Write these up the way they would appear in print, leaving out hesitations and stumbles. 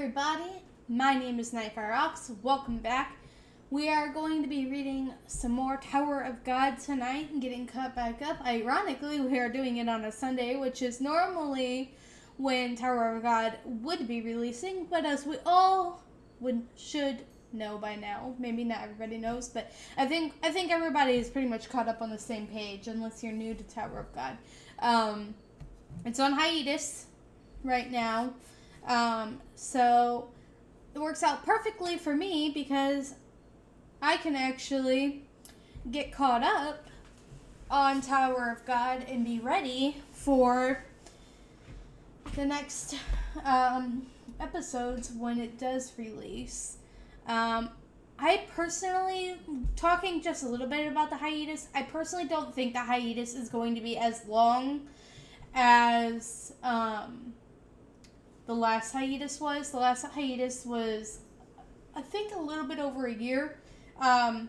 everybody, my name is Nightfire Ox. Welcome back. We are going to be reading some more Tower of God tonight and getting caught back up. Ironically, we are doing it on a Sunday, which is normally when Tower of God would be releasing, but as we all should know by now, maybe not everybody knows, but I think everybody is pretty much caught up on the same page unless you're new to Tower of God. It's on hiatus right now. So it works out perfectly for me because I can actually get caught up on Tower of God and be ready for the next episodes when it does release. I personally, talking just a little bit about the hiatus, I personally don't think the hiatus is going to be as long as the last hiatus was. The last hiatus was, I think, a little bit over a year. I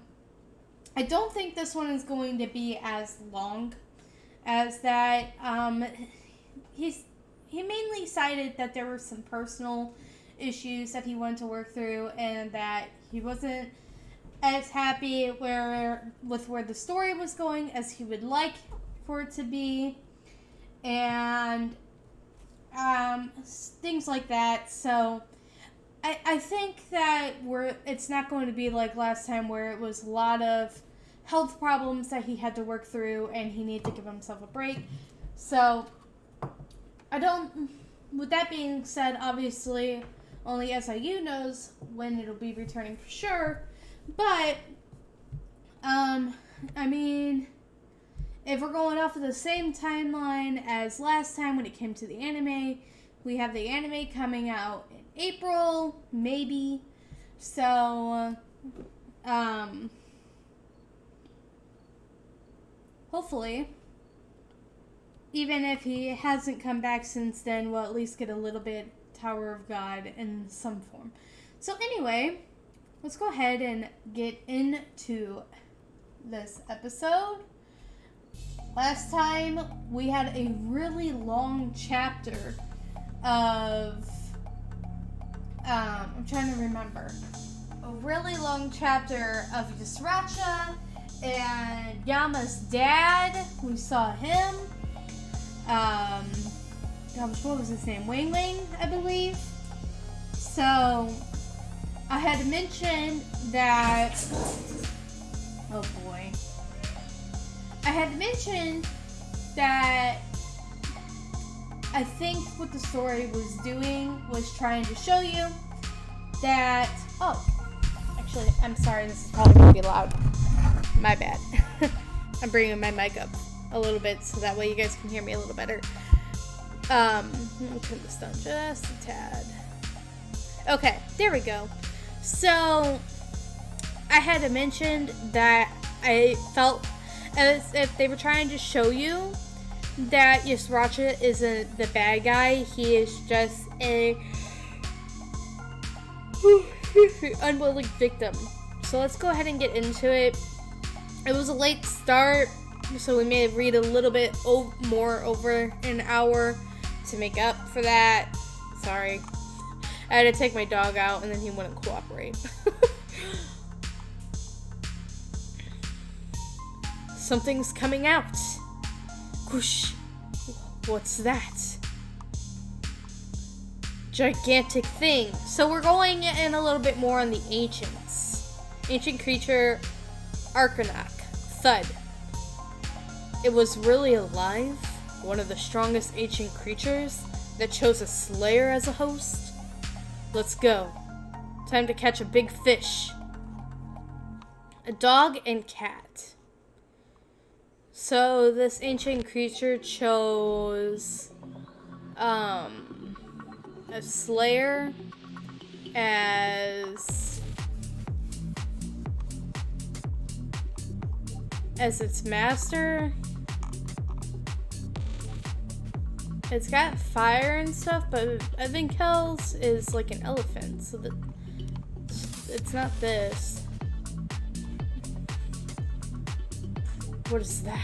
don't think this one is going to be as long as that. He mainly cited that there were some personal issues that he wanted to work through and that he wasn't as happy with where the story was going as he would like for it to be. And things like that. So I think that it's not going to be like last time where it was a lot of health problems that he had to work through and he needed to give himself a break. So with that being said, obviously only SIU knows when it'll be returning for sure. But I mean, if we're going off of the same timeline as last time when it came to the anime, we have the anime coming out in April, maybe. So, hopefully, even if he hasn't come back since then, we'll at least get a little bit Tower of God in some form. So anyway, let's go ahead and get into this episode. Last time, we had a really long chapter of, I'm trying to remember, a really long chapter of Ysracha and Yama's dad. We saw him. What was his name? Wang Wang, I believe. So, I had mentioned that, oh boy. I had mentioned that I think what the story was doing was trying to show you that... Oh, actually, I'm sorry, this is probably going to be loud. My bad. I'm bringing my mic up a little bit so that way you guys can hear me a little better. Let me turn this down just a tad. Okay, there we go. So, I had mentioned that I felt as if they were trying to show you that Ysracha isn't the bad guy. He is just a unwilling victim. So let's go ahead and get into it. It was a late start, so we may read a little bit more over an hour to make up for that. Sorry. I had to take my dog out and then he wouldn't cooperate. Something's coming out. Whoosh. What's that? Gigantic thing. So we're going in a little bit more on the ancients. Ancient creature, Arcanach. Thud. It was really alive? One of the strongest ancient creatures that chose a slayer as a host? Let's go. Time to catch a big fish. A dog and cat. So this ancient creature chose a slayer as its master. It's got fire and stuff, but I think Hell's is like an elephant, so that it's not this. What is that?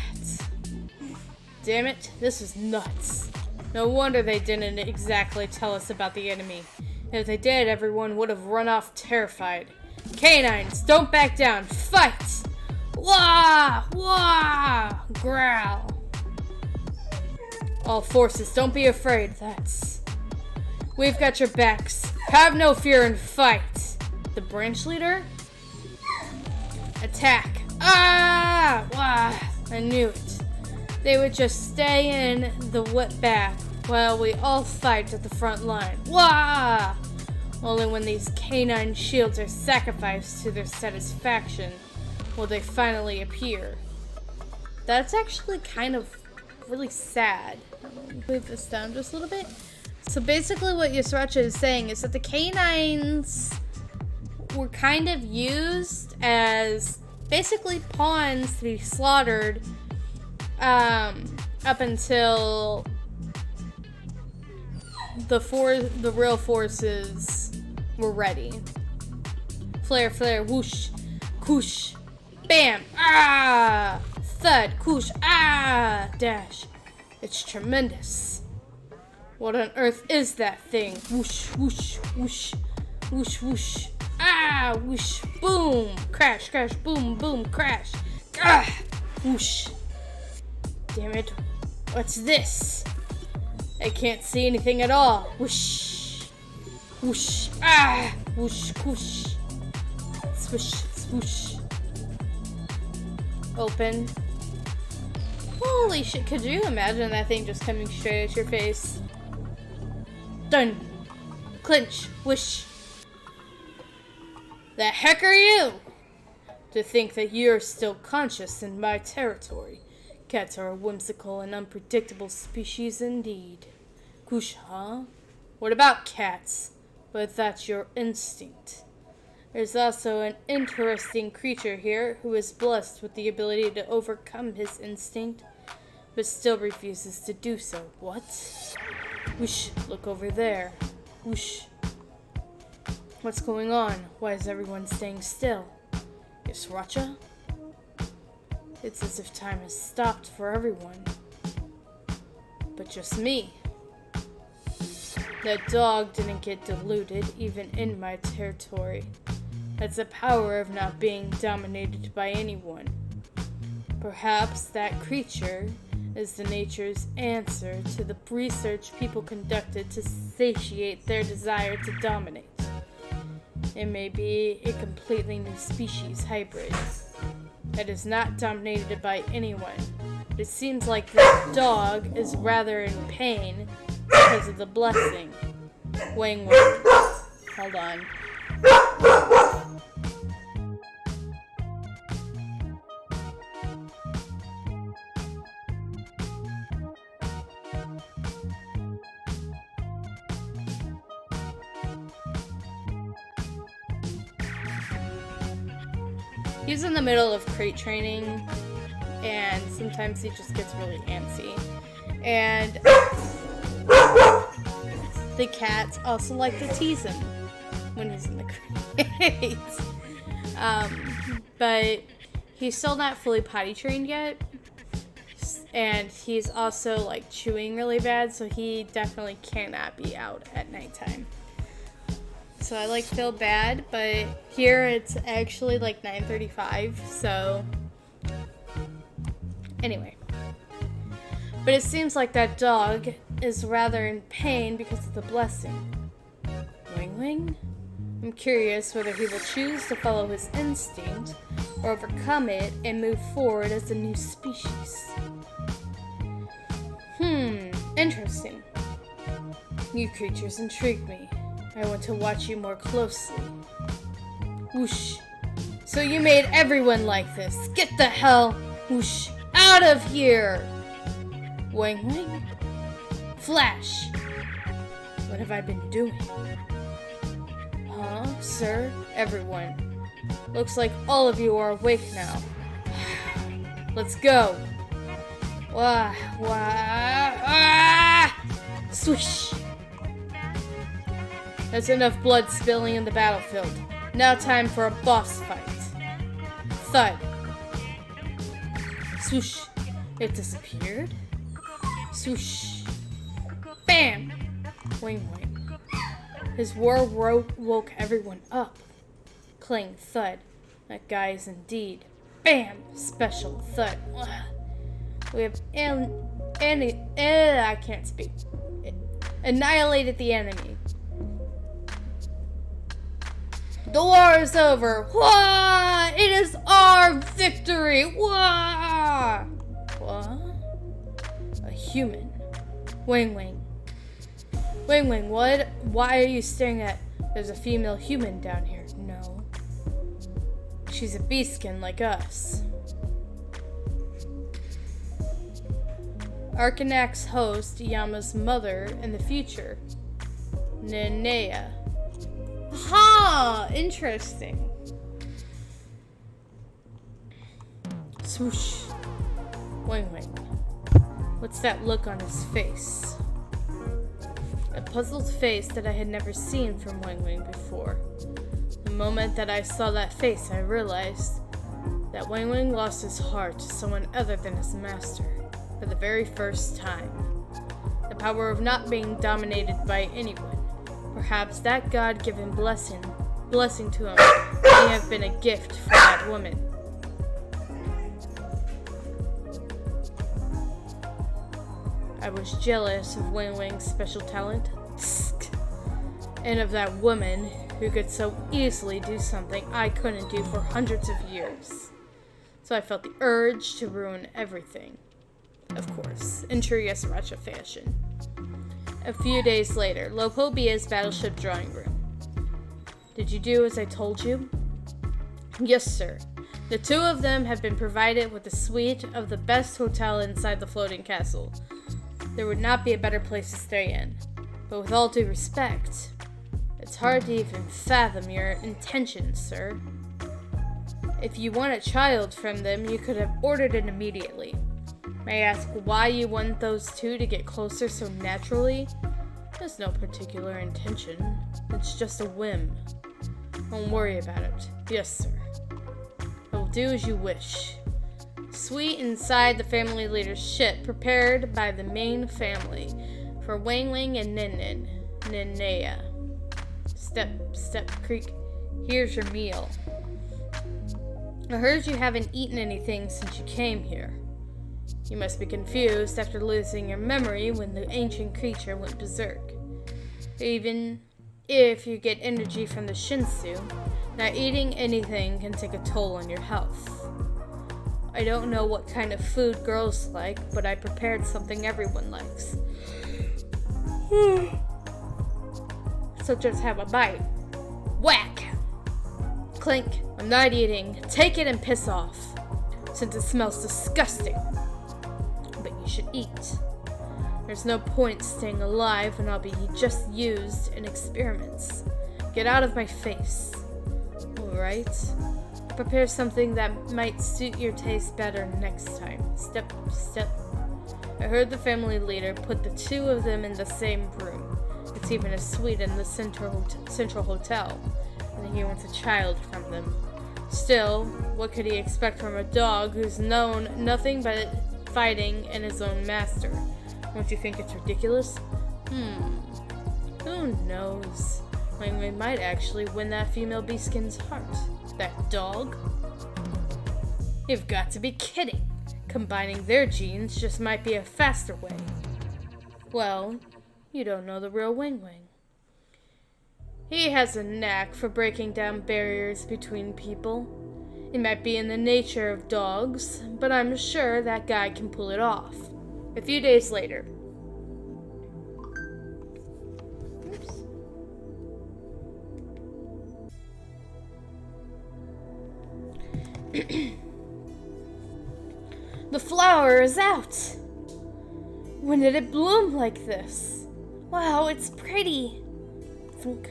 Damn it, this is nuts. No wonder they didn't exactly tell us about the enemy. If they did, everyone would have run off terrified. Canines, don't back down. Fight! Wah! Wah! Growl. All forces, don't be afraid. We've got your backs. Have no fear and fight. The branch leader? Attack. Ah! Wah! I knew it. They would just stay in the wet back while we all fight at the front line. Wah! Only when these canine shields are sacrificed to their satisfaction will they finally appear. That's actually kind of really sad. Move this down just a little bit. So basically what Yusracha is saying is that the canines were kind of used as basically pawns to be slaughtered up until the real forces were ready. Flare, flare, whoosh, koosh, bam, ah, thud, koosh, ah, dash. It's tremendous. What on earth is that thing? Whoosh, whoosh, whoosh, whoosh, whoosh, ah, whoosh, boom, crash, crash, boom, boom, crash, ah, whoosh. Damn it, what's this? I can't see anything at all. Whoosh, whoosh, ah, whoosh, whoosh, swish, swoosh. Open. Holy shit, could you imagine that thing just coming straight at your face? Done. Clinch, whoosh. The heck are you? To think that you're still conscious in my territory. Cats are a whimsical and unpredictable species indeed. Koosh, huh? What about cats? But that's your instinct. There's also an interesting creature here who is blessed with the ability to overcome his instinct, but still refuses to do so. What? Whoosh, look over there. Whoosh. What's going on? Why is everyone staying still? Yusracha? It's as if time has stopped for everyone. But just me. That dog didn't get deluded, even in my territory. That's the power of not being dominated by anyone. Perhaps that creature is the nature's answer to the research people conducted to satiate their desire to dominate. It may be a completely new species hybrid that is not dominated by anyone. It seems like this dog is rather in pain because of the blessing. Wang Wang. Hold on. He's in the middle of crate training, and sometimes he just gets really antsy. And the cats also like to tease him when he's in the crate. But he's still not fully potty trained yet. And he's also like chewing really bad, so he definitely cannot be out at nighttime. So I like feel bad, but here it's actually like 9:35, so anyway. But it seems like that dog is rather in pain because of the blessing. Wing Wing? I'm curious whether he will choose to follow his instinct or overcome it and move forward as a new species. Interesting. You creatures intrigue me. I want to watch you more closely. Whoosh. So you made everyone like this. Get the hell, whoosh, out of here! Wang Wang? Flash! What have I been doing? Huh, sir? Everyone. Looks like all of you are awake now. Let's go. Wah, wah, ah! Swish! There's enough blood spilling in the battlefield. Now time for a boss fight. Thud. Swoosh. It disappeared. Swoosh. Bam! Wing wing. His roar woke everyone up. Clang thud. That guy is indeed. Bam! Special thud. We have I can't speak. Annihilated the enemy. The war is over. Wah! It is our victory. Wah! What? A human. Wang Wang. Wang Wang, what? Why are you staring at? There's a female human down here. No. She's a beastskin like us. Arcanac's host, Yama's mother in the future. Nenea. Ha! Interesting. Swoosh. Wang Wang. What's that look on his face? A puzzled face that I had never seen from Wang Wang before. The moment that I saw that face, I realized that Wang Wang lost his heart to someone other than his master for the very first time. The power of not being dominated by anyone. Perhaps that God-given blessing to him may have been a gift for that woman. I was jealous of Wang Wang's special talent, and of that woman who could so easily do something I couldn't do for hundreds of years. So I felt the urge to ruin everything. Of course, in true Yasaracha fashion. A few days later, Lopobia's battleship drawing room. Did you do as I told you? Yes, sir. The two of them have been provided with a suite of the best hotel inside the floating castle. There would not be a better place to stay in. But with all due respect, it's hard to even fathom your intentions, sir. If you want a child from them, you could have ordered it immediately. May I ask why you want those two to get closer so naturally? There's no particular intention. It's just a whim. Don't worry about it. Yes, sir. I will do as you wish. Suite inside the family leader's ship, prepared by the main family for Wang Wang and Nenea. Step Creek, here's your meal. I heard you haven't eaten anything since you came here. You must be confused after losing your memory when the ancient creature went berserk. Even if you get energy from the Shinsu, not eating anything can take a toll on your health. I don't know what kind of food girls like, but I prepared something everyone likes. So just have a bite. Whack! Clink, I'm not eating. Take it and piss off, since it smells disgusting. But you should eat. There's no point staying alive when I'll be just used in experiments. Get out of my face. Alright? Prepare something that might suit your taste better next time. Step. I heard the family leader put the two of them in the same room. It's even a suite in the central hotel. And he wants a child from them. Still, what could he expect from a dog who's known nothing but fighting and his own master? Don't you think it's ridiculous? Who knows? Wang Wang might actually win that female beastskin's heart. That dog? You've got to be kidding. Combining their genes just might be a faster way. Well, you don't know the real Wang Wang. He has a knack for breaking down barriers between people. It might be in the nature of dogs, but I'm sure that guy can pull it off. A few days later. The flower is out! When did it bloom like this? Wow, it's pretty! Thunk.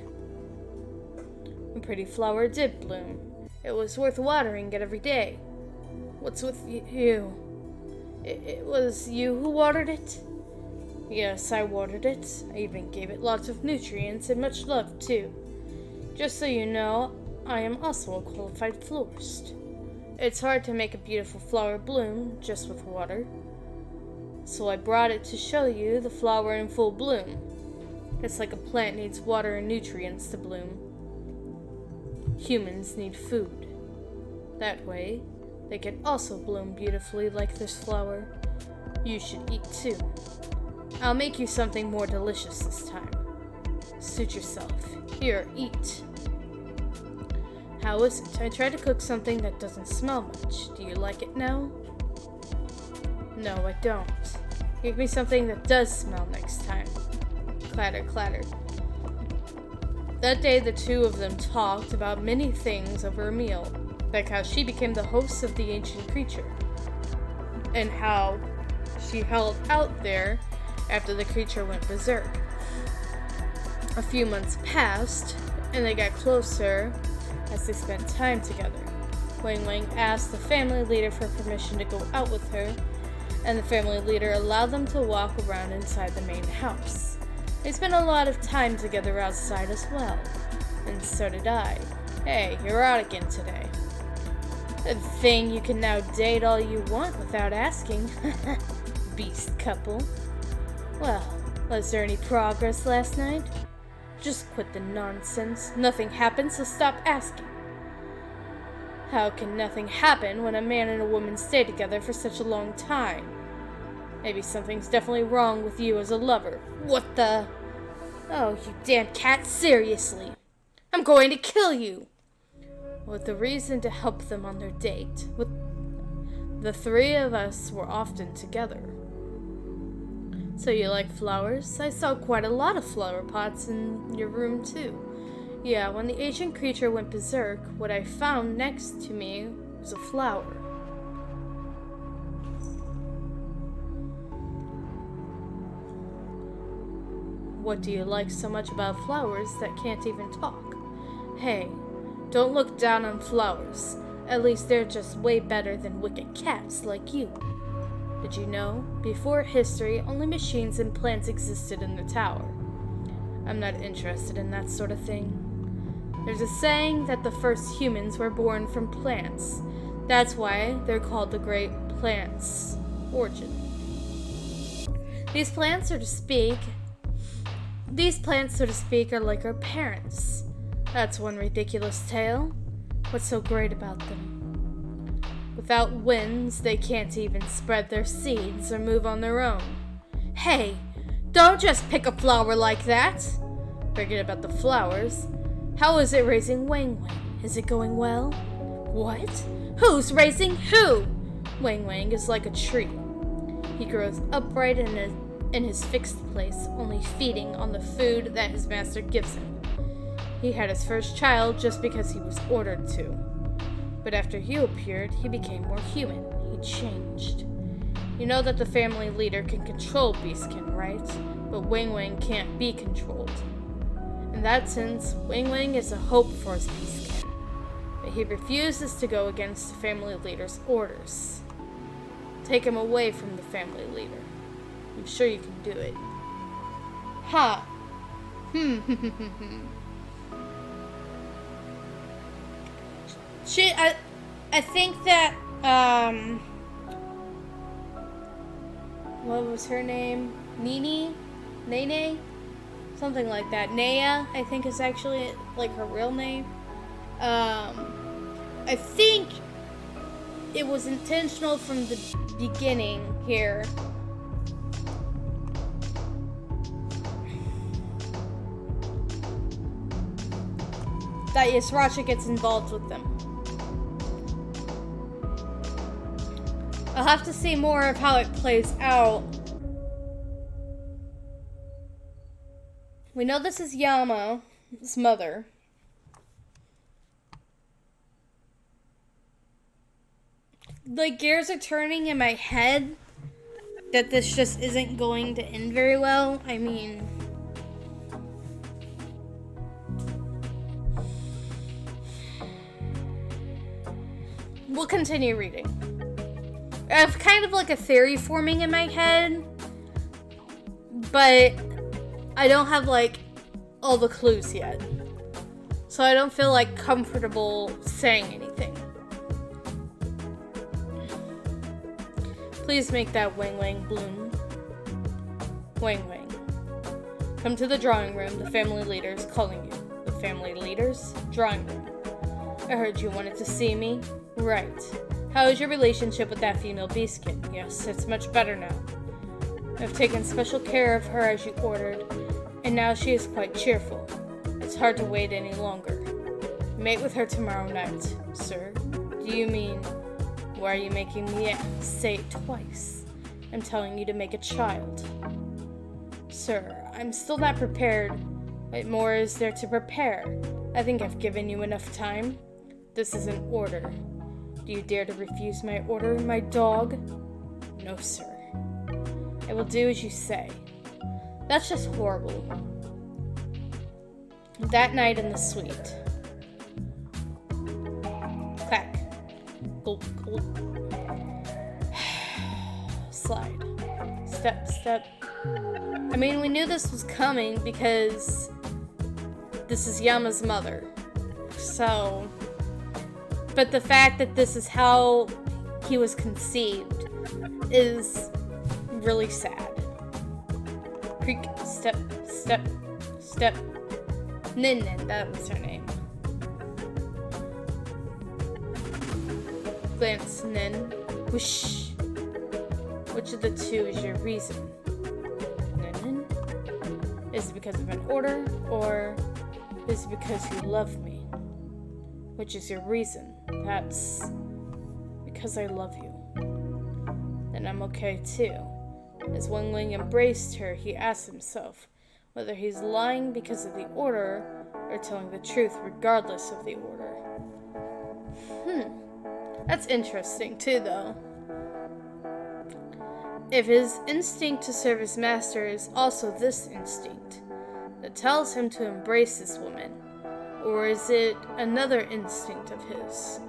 A pretty flower did bloom. It was worth watering it every day. What's with you? It was you who watered it? Yes, I watered it. I even gave it lots of nutrients and much love, too. Just so you know, I am also a qualified florist. It's hard to make a beautiful flower bloom just with water. So I brought it to show you the flower in full bloom. It's like a plant needs water and nutrients to bloom. Humans need food. That way, they can also bloom beautifully like this flower. You should eat too. I'll make you something more delicious this time. Suit yourself. Here, eat. How is it? I tried to cook something that doesn't smell much. Do you like it now? No, I don't. Give me something that does smell next time. Clatter, clatter. That day, the two of them talked about many things over a meal, like how she became the host of the ancient creature, and how she held out there after the creature went berserk. A few months passed, and they got closer as they spent time together. Wang Wang asked the family leader for permission to go out with her, and the family leader allowed them to walk around inside the main house. They spent a lot of time together outside as well, and so did I. Hey, you're out again today. Good thing you can now date all you want without asking. Beast couple. Well, was there any progress last night? Just quit the nonsense. Nothing happened, so stop asking. How can nothing happen when a man and a woman stay together for such a long time? Maybe something's definitely wrong with you as a lover. What the? Oh, you damn cat, seriously. I'm going to kill you. With the reason to help them on their date. With the three of us were often together. So you like flowers? I saw quite a lot of flower pots in your room too. Yeah, when the ancient creature went berserk, what I found next to me was a flower. What do you like so much about flowers that can't even talk? Hey, don't look down on flowers. At least they're just way better than wicked cats like you. Did you know? Before history, only machines and plants existed in the tower. I'm not interested in that sort of thing. There's a saying that the first humans were born from plants. That's why they're called the Great Plants Origin. These plants, so to speak, are like our parents. That's one ridiculous tale. What's so great about them? Without winds, they can't even spread their seeds or move on their own. Hey, don't just pick a flower like that. Forget about the flowers. How is it raising Wang Wang? Is it going well? What? Who's raising who? Wang Wang is like a tree. He grows upright in his fixed place, only feeding on the food that his master gives him. He had his first child just because he was ordered to. But after you appeared, he became more human. He changed. You know that the family leader can control Beastkin, right? But Wang Wang can't be controlled. In that sense, Wang Wang is a hope for his Beastkin. But he refuses to go against the family leader's orders. Take him away from the family leader. I'm sure you can do it. Ha! I think that, what was her name? Nene? Nene? Something like that. Naya, I think is actually, like, her real name. I think it was intentional from the beginning here. That Yasracha gets involved with them. I'll have to see more of how it plays out. We know this is Yama, his mother. Like, gears are turning in my head that this just isn't going to end very well. I mean, we'll continue reading. I have kind of like a theory forming in my head, but I don't have like all the clues yet. So I don't feel like comfortable saying anything. Please make that Wang Wang bloom. Wang Wang. Come to the drawing room. The family leader is calling you. The family leader's drawing room. I heard you wanted to see me. Right. How is your relationship with that female beastkin? Yes, it's much better now. I've taken special care of her as you ordered, and now she is quite cheerful. It's hard to wait any longer. Mate with her tomorrow night. Sir, do you mean... Why are you making me say it twice? I'm telling you to make a child. Sir, I'm still not prepared. What more is there to prepare? I think I've given you enough time. This is an order. Do you dare to refuse my order, my dog? No, sir. I will do as you say. That's just horrible. That night in the suite. Clack. Gulp, gulp. Slide. Step, step. I mean, we knew this was coming because this is Yama's mother. So, but the fact that this is how he was conceived is really sad. Creak, step, step, step. Nin, that was her name. Glance, Nin. Whoosh. Which of the two is your reason? Nin? Is it because of an order, or is it because you love me? Which is your reason? That's because I love you. Then I'm okay too. As Weng Weng embraced her, he asked himself whether he's lying because of the order or telling the truth regardless of the order. That's interesting too, though. If his instinct to serve his master is also this instinct that tells him to embrace this woman, or is it another instinct of his?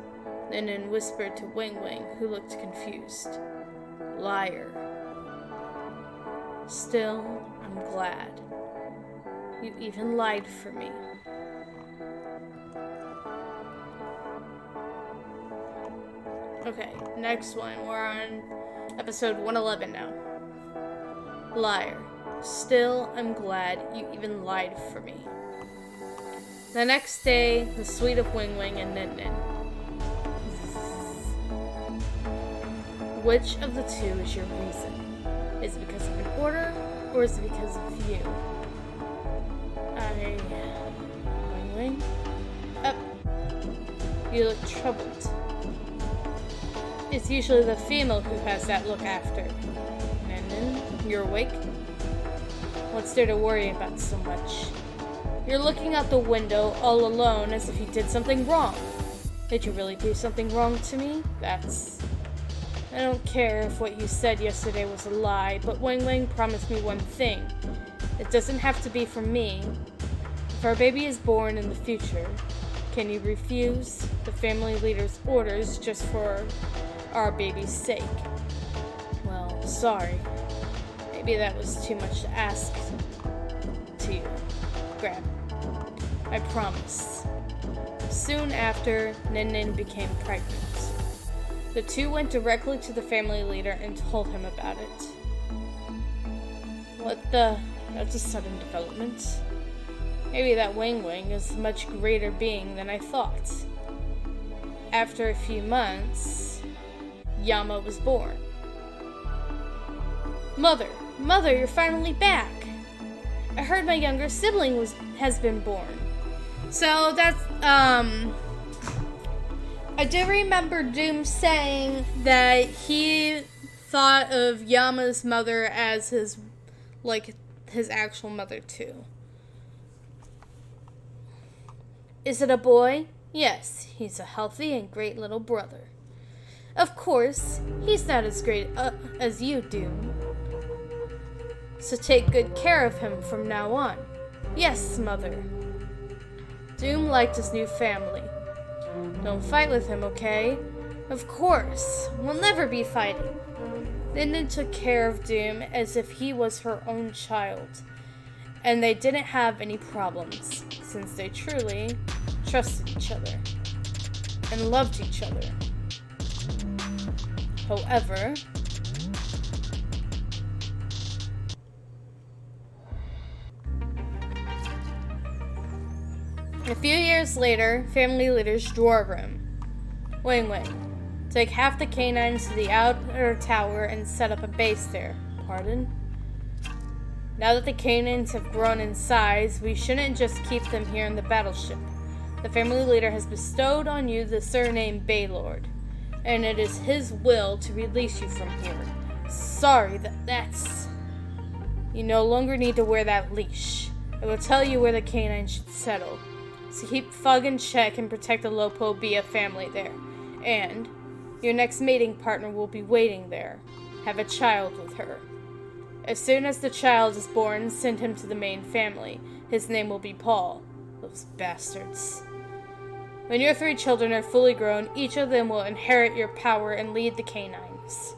Nin whispered to Weng Weng, who looked confused. Liar. Still, I'm glad. You even lied for me. Okay, next one. We're on episode 111 now. Liar. Still, I'm glad you even lied for me. The next day, the suite of Weng Weng and Nin Nin. Which of the two is your reason? Is it because of an order, or is it because of you? Weng Weng? Up. You look troubled. It's usually the female who has that look after. Nin Nin, you're awake? What's there to worry about so much? You're looking out the window all alone as if you did something wrong. Did you really do something wrong to me? I don't care if what you said yesterday was a lie, but Weng Weng promised me one thing. It doesn't have to be for me. If our baby is born in the future, can you refuse the family leader's orders just for our baby's sake? Well, sorry. Maybe that was too much to ask to you. Grab. I promise. Soon after, Nin Nin became pregnant. The two went directly to the family leader and told him about it. That's a sudden development. Maybe that Weng Weng is a much greater being than I thought. After a few months, Yama was born. Mother, you're finally back. I heard my younger sibling has been born. So that's, I do remember Doom saying that he thought of Yama's mother as his actual mother too. Is it a boy? Yes, he's a healthy and great little brother. Of course, he's not as great as you, Doom. So take good care of him from now on. Yes, Mother. Doom liked his new family. Don't fight with him, okay? Of course, we'll never be fighting. Nin Nin took care of Doom as if he was her own child, and they didn't have any problems, since they truly trusted each other and loved each other. However, A few years later, family leader's drawer room. Wing Wing, take half the canines to the outer tower and set up a base there. Pardon? Now that the canines have grown in size, we shouldn't just keep them here in the battleship. The family leader has bestowed on you the surname Baylord, and it is his will to release you from here. Sorry, that's... You no longer need to wear that leash. I will tell you where the canine should settle. So keep Fug in check and protect the Lopobia family there. And your next mating partner will be waiting there. Have a child with her. As soon as the child is born, send him to the main family. His name will be Paul. Those bastards. When your 3 children are fully grown, each of them will inherit your power and lead the canines.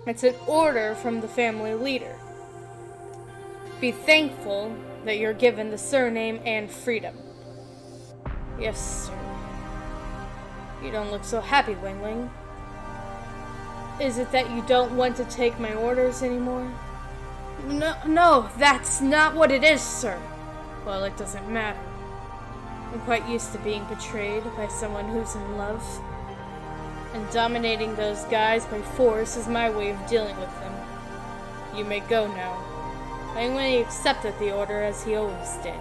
It's an order from the family leader. Be thankful that you're given the surname and freedom. Yes, sir. You don't look so happy, Wing Wing. Is it that you don't want to take my orders anymore? No, that's not what it is, sir. Well, it doesn't matter. I'm quite used to being betrayed by someone who's in love. And dominating those guys by force is my way of dealing with them. You may go now. Wing Wing accepted the order as he always did.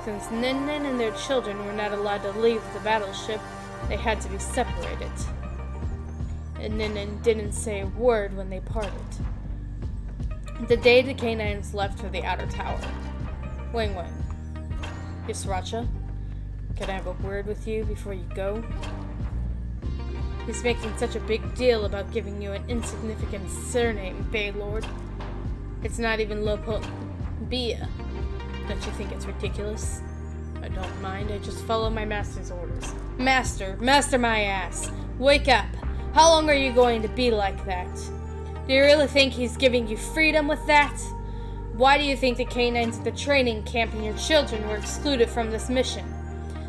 Since Nin Nin and their children were not allowed to leave the battleship, they had to be separated. And Nin Nin didn't say a word when they parted. The day the canines left for the outer tower. Wing Wing. Ysracha, can I have a word with you before you go? He's making such a big deal about giving you an insignificant surname, Baylord. It's not even Lopobia. Don't you think it's ridiculous? I don't mind, I just follow my master's orders. Master my ass. Wake up. How long are you going to be like that? Do you really think he's giving you freedom with that? Why do you think the canines at the training camp and your children were excluded from this mission?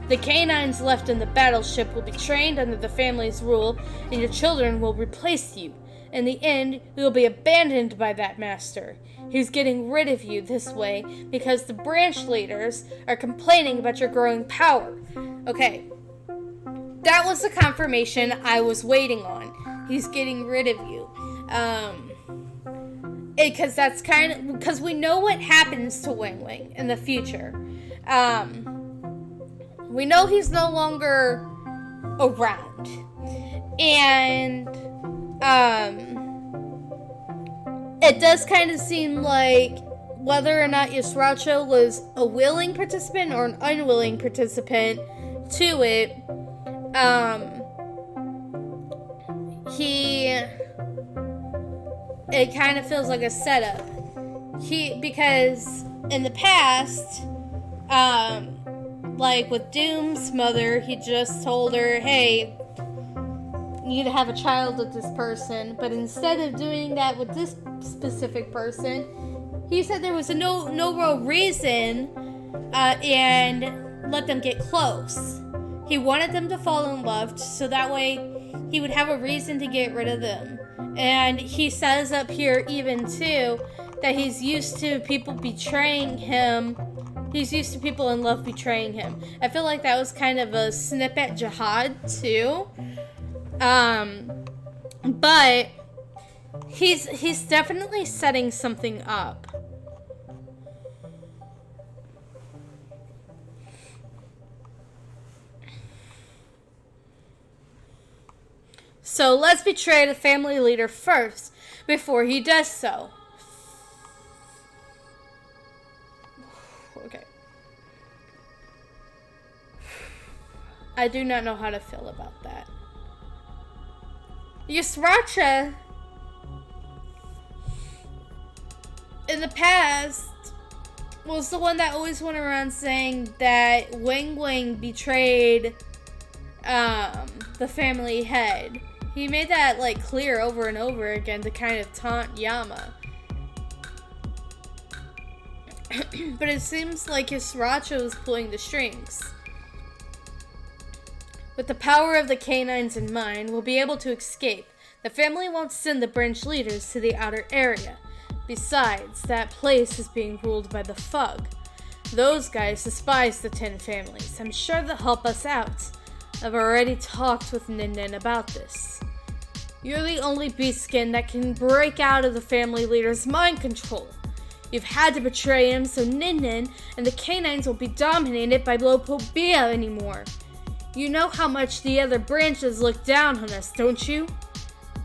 The canines left in the battleship will be trained under the family's rule, and your children will replace you. In the end, you will be abandoned by that master. He's getting rid of you this way because the branch leaders are complaining about your growing power. Okay. That was the confirmation I was waiting on. He's getting rid of you. Because that's because we know what happens to Wing Wing in the future. We know he's no longer around. And, it does kind of seem like whether or not Ysracha was a willing participant or an unwilling participant to it, it kind of feels like a setup. Because in the past, like with Doom's mother, he just told her, hey, you need to have a child with this person. But instead of doing that with this specific person, he said there was no real reason, and let them get close. He wanted them to fall in love, so that way he would have a reason to get rid of them. And he says up here even too that he's used to people betraying him. He's used to people in love betraying him. I feel like that was kind of a snip at Jihad too. But he's definitely setting something up. So let's betray the family leader first before he does so. Okay. I do not know how to feel about that. Ysracha, in the past, was the one that always went around saying that Wing Wing betrayed the family head. He made that like clear over and over again to kind of taunt Yama. But it seems like Ysracha was pulling the strings. With the power of the canines in mind, we'll be able to escape. The family won't send the branch leaders to the outer area. Besides, that place is being ruled by the Fug. Those guys despise the 10 families. I'm sure they'll help us out. I've already talked with Nin Nin about this. You're the only beast skin that can break out of the family leader's mind control. You've had to betray him, so Nin Nin and the canines won't be dominated by Lopobia anymore. You know how much the other branches look down on us, don't you?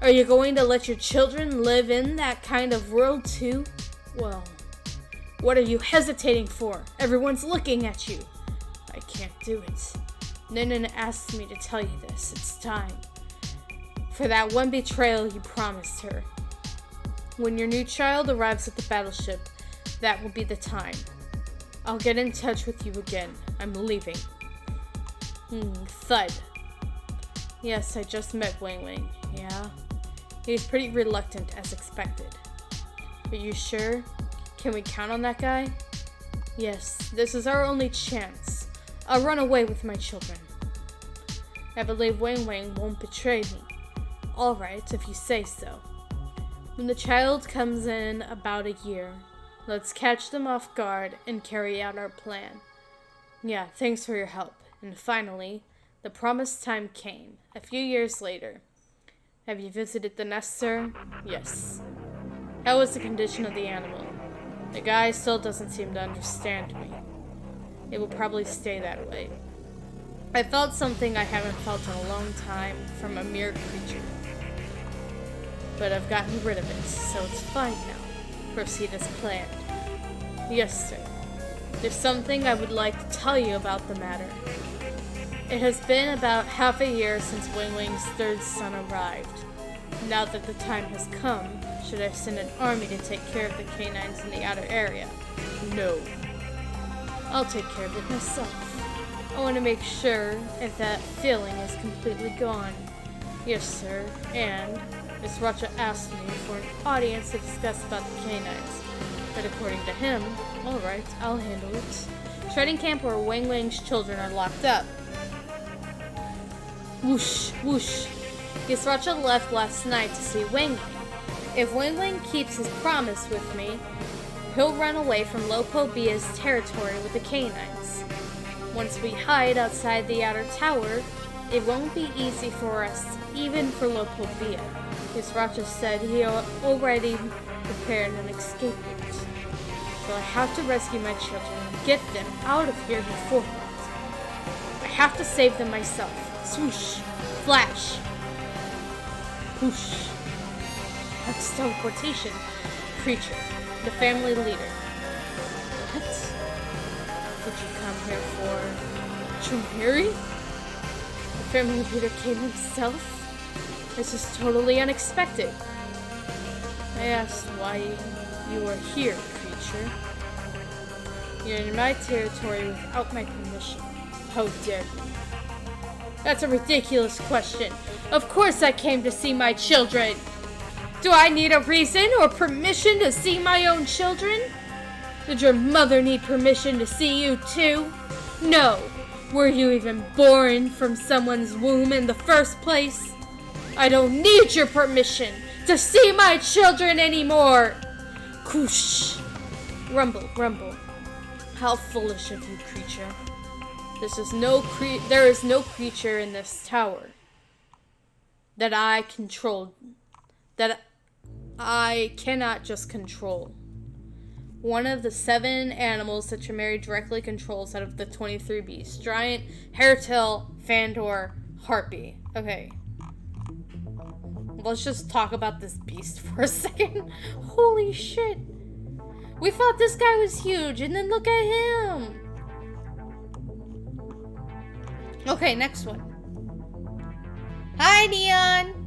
Are you going to let your children live in that kind of world too? Well, what are you hesitating for? Everyone's looking at you. I can't do it. Nin Nin asked me to tell you this. It's time. For that one betrayal you promised her. When your new child arrives at the battleship, that will be the time. I'll get in touch with you again. I'm leaving. Thud. Yes, I just met Wang Wang. Yeah? He's pretty reluctant as expected. Are you sure? Can we count on that guy? Yes, this is our only chance. I'll run away with my children. I believe Wang Wang won't betray me. Alright, if you say so. When the child comes in about a year, let's catch them off guard and carry out our plan. Yeah, thanks for your help. And finally, the promised time came, a few years later. Have you visited the nest, sir? Yes. How was the condition of the animal? The guy still doesn't seem to understand me. It will probably stay that way. I felt something I haven't felt in a long time from a mere creature. But I've gotten rid of it, so it's fine now. Proceed as planned. Yes, sir. There's something I would like to tell you about the matter. It has been about half a year since Wang Wang's third son arrived. Now that the time has come, should I send an army to take care of the canines in the outer area? No. I'll take care of it myself. I want to make sure if that feeling is completely gone. Yes, sir. And Miss Racha asked me for an audience to discuss about the canines. But according to him, alright, I'll handle it. Trading camp where Wang Wang's children are locked up. Whoosh, whoosh. Yasracha left last night to see Wang Wang. If Wang Wang keeps his promise with me, he'll run away from Lopobia's territory with the canines. Once we hide outside the outer tower, it won't be easy for us, even for Lopobia. Yasracha said he already prepared an escape route. So I have to rescue my children and get them out of here beforehand. I have to save them myself. Swoosh, flash, whoosh. That's teleportation. Creature, the family leader. What? Did you come here for Chumhiri? The family leader came himself? This is totally unexpected. I asked why you were here, creature. You're in my territory without my permission. How dare you? That's a ridiculous question. Of course I came to see my children. Do I need a reason or permission to see my own children? Did your mother need permission to see you too? No. Were you even born from someone's womb in the first place? I don't need your permission to see my children anymore. Koosh. Rumble, rumble. How foolish of you, creature. There is no creature in this tower that I control, that I cannot just control. One of the 7 animals that Chimeri directly controls out of the 23 beasts. Giant, Hairtail, Fandor, Harpy. Okay. Let's just talk about this beast for a second. Holy shit. We thought this guy was huge, and then look at him. Okay, next one. Hi, Neon!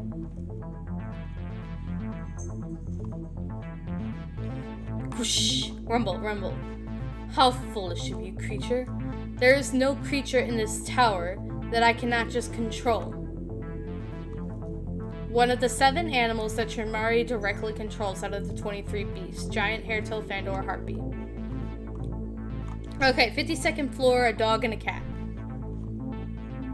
Whoosh! Rumble, rumble. How foolish of you, creature. There is no creature in this tower that I cannot just control. One of the 7 animals that Chimeri directly controls out of the 23 beasts. Giant, Hairtail, Fandor, Harpy. Okay, 52nd floor, a dog and a cat.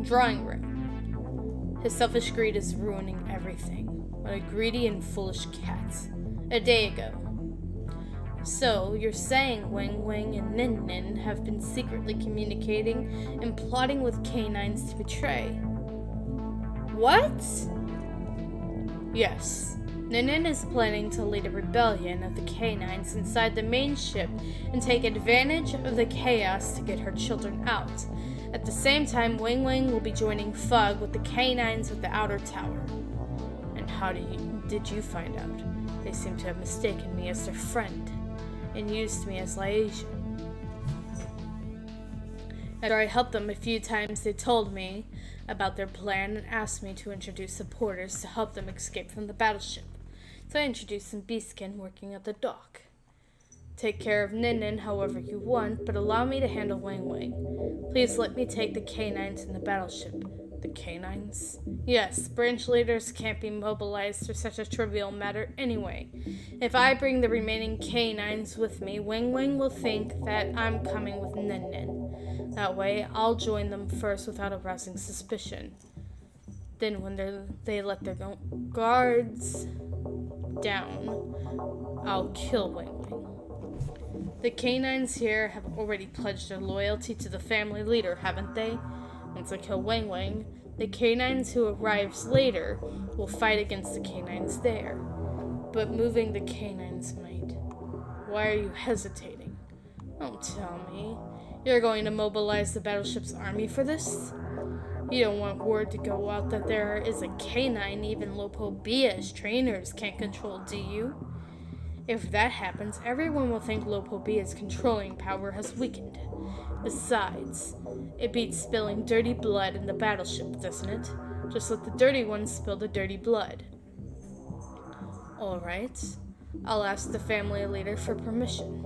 Drawing room. His selfish greed is ruining everything. What a greedy and foolish cat. A day ago. So, you're saying Wang Wang and Nin Nin have been secretly communicating and plotting with canines to betray. What? Yes. Nin Nin is planning to lead a rebellion of the canines inside the main ship and take advantage of the chaos to get her children out. At the same time, Wang Wang will be joining Fug with the canines at the outer tower. And how did you find out? They seem to have mistaken me as their friend and used me as liaison. After I helped them a few times, they told me about their plan and asked me to introduce supporters to help them escape from the battleship. So I introduced some beastkin working at the dock. Take care of Nin Nin however you want, but allow me to handle Wang Wang. Please let me take the canines in the battleship. The canines? Yes, branch leaders can't be mobilized for such a trivial matter anyway. If I bring the remaining canines with me, Wang Wang will think that I'm coming with Nin Nin. That way, I'll join them first without arousing suspicion. Then when they let their guards down, I'll kill Wang Wang. The canines here have already pledged their loyalty to the family leader, haven't they? Once I kill Wang Wang, the canines who arrives later will fight against the canines there. But moving the canines might. Why are you hesitating? Don't tell me. You're going to mobilize the battleship's army for this? You don't want word to go out that there is a canine even Lopobia's trainers can't control, do you? If that happens, everyone will think Lopobia's controlling power has weakened. Besides, it beats spilling dirty blood in the battleship, doesn't it? Just let the dirty ones spill the dirty blood. Alright, I'll ask the family leader for permission.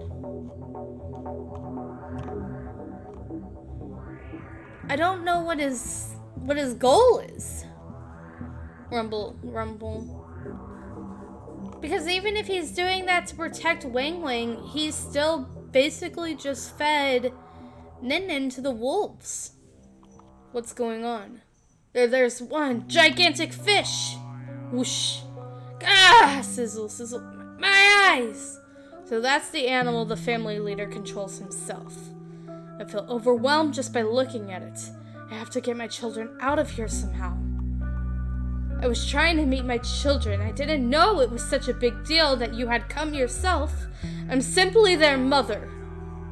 I don't know what his goal is. Rumble. Because even if he's doing that to protect Wang Wang, he's still basically just fed Nin Nin to the wolves. What's going on? There's one gigantic fish. Whoosh. Ah, sizzle, sizzle. My eyes. So that's the animal the family leader controls himself. I feel overwhelmed just by looking at it. I have to get my children out of here somehow. I was trying to meet my children. I didn't know it was such a big deal that you had come yourself. I'm simply their mother.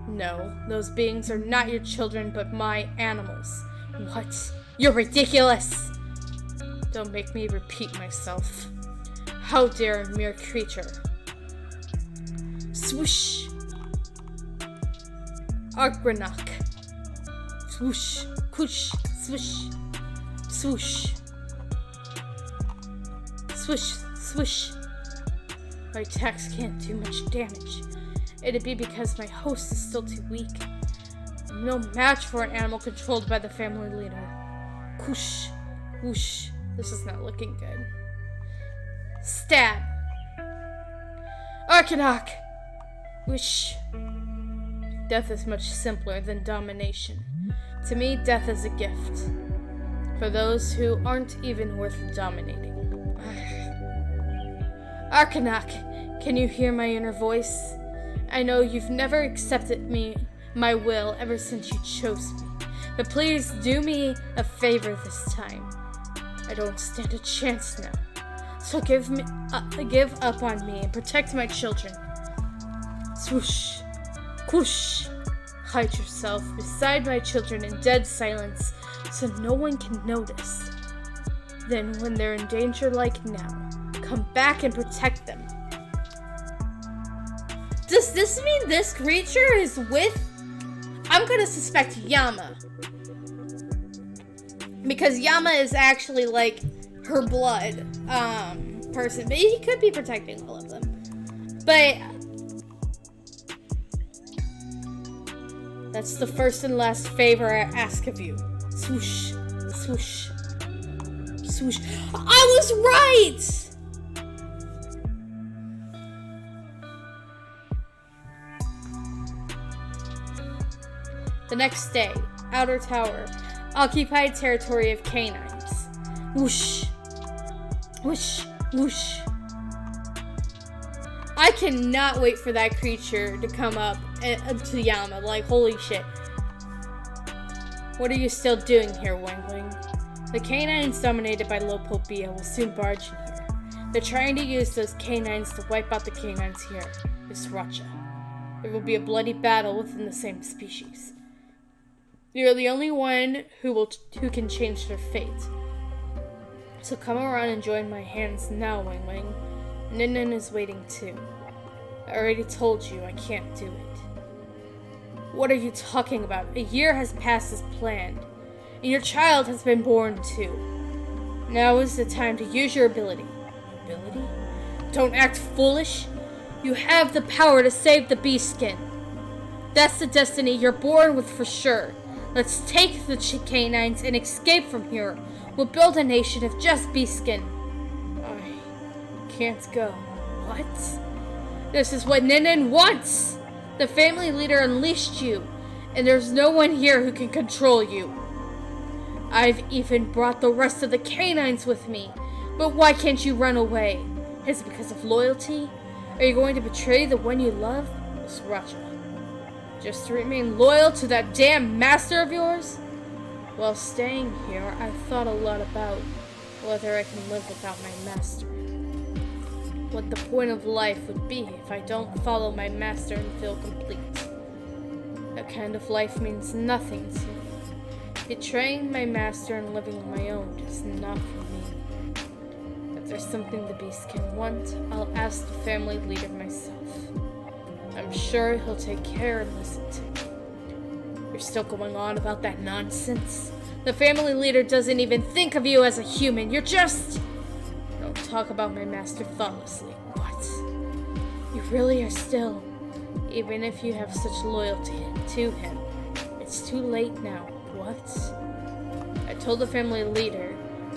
No, those beings are not your children, but my animals. What? You're ridiculous! Don't make me repeat myself. How dare a mere creature? Swoosh! Argranok. Swoosh, koosh, swish, swoosh. Swish, swish. My attacks can't do much damage. It'd be because my host is still too weak. I'm no match for an animal controlled by the family leader. Koosh, whoosh. This is not looking good. Stab. Arcanok. Whoosh. Death is much simpler than domination. To me, death is a gift. For those who aren't even worth dominating. Arcanok, can you hear my inner voice? I know you've never accepted my will ever since you chose me. But please do me a favor this time. I don't stand a chance now. So give up on me and protect my children. Swoosh. Whoosh! Hide yourself beside my children in dead silence so no one can notice. Then when they're in danger like now, come back and protect them. Does this mean this creature is with... I'm gonna suspect Yama. Because Yama is actually like her blood person. But he could be protecting all of them. But... that's the first and last favor I ask of you. Swoosh, swoosh, swoosh. I was right! The next day, Outer Tower, occupied territory of canines. Whoosh, whoosh, whoosh. I cannot wait for that creature to come up to Yama. Like, holy shit. What are you still doing here, Wing Wing? The canines dominated by Lopopia will soon barge in here. They're trying to use those canines to wipe out the canines here, Ysracha. There will be a bloody battle within the same species. You're the only one who can change their fate. So come around and join my hands now, Wing Wing. Nin Nin is waiting too. I already told you I can't do it. What are you talking about? A year has passed as planned, and your child has been born too. Now is the time to use your ability. Ability? Don't act foolish. You have the power to save the beast skin. That's the destiny you're born with for sure. Let's take the canines and escape from here. We'll build a nation of just beast skin. I can't go. What? This is what Nin Nin wants! The family leader unleashed you, and there's no one here who can control you. I've even brought the rest of the canines with me, but why can't you run away? Is it because of loyalty? Are you going to betray the one you love? Ysracha. Just to remain loyal to that damn master of yours? While staying here, I've thought a lot about whether I can live without my master. What the point of life would be if I don't follow my master and feel complete. That kind of life means nothing to me. Betraying my master and living on my own is not for me. If there's something the beast can want, I'll ask the family leader myself. I'm sure he'll take care and listen to me. You're still going on about that nonsense? The family leader doesn't even think of you as a human. You're just... Don't talk about my master thoughtlessly. What? You really are still... Even if you have such loyalty to him, it's too late now. What? I told the family leader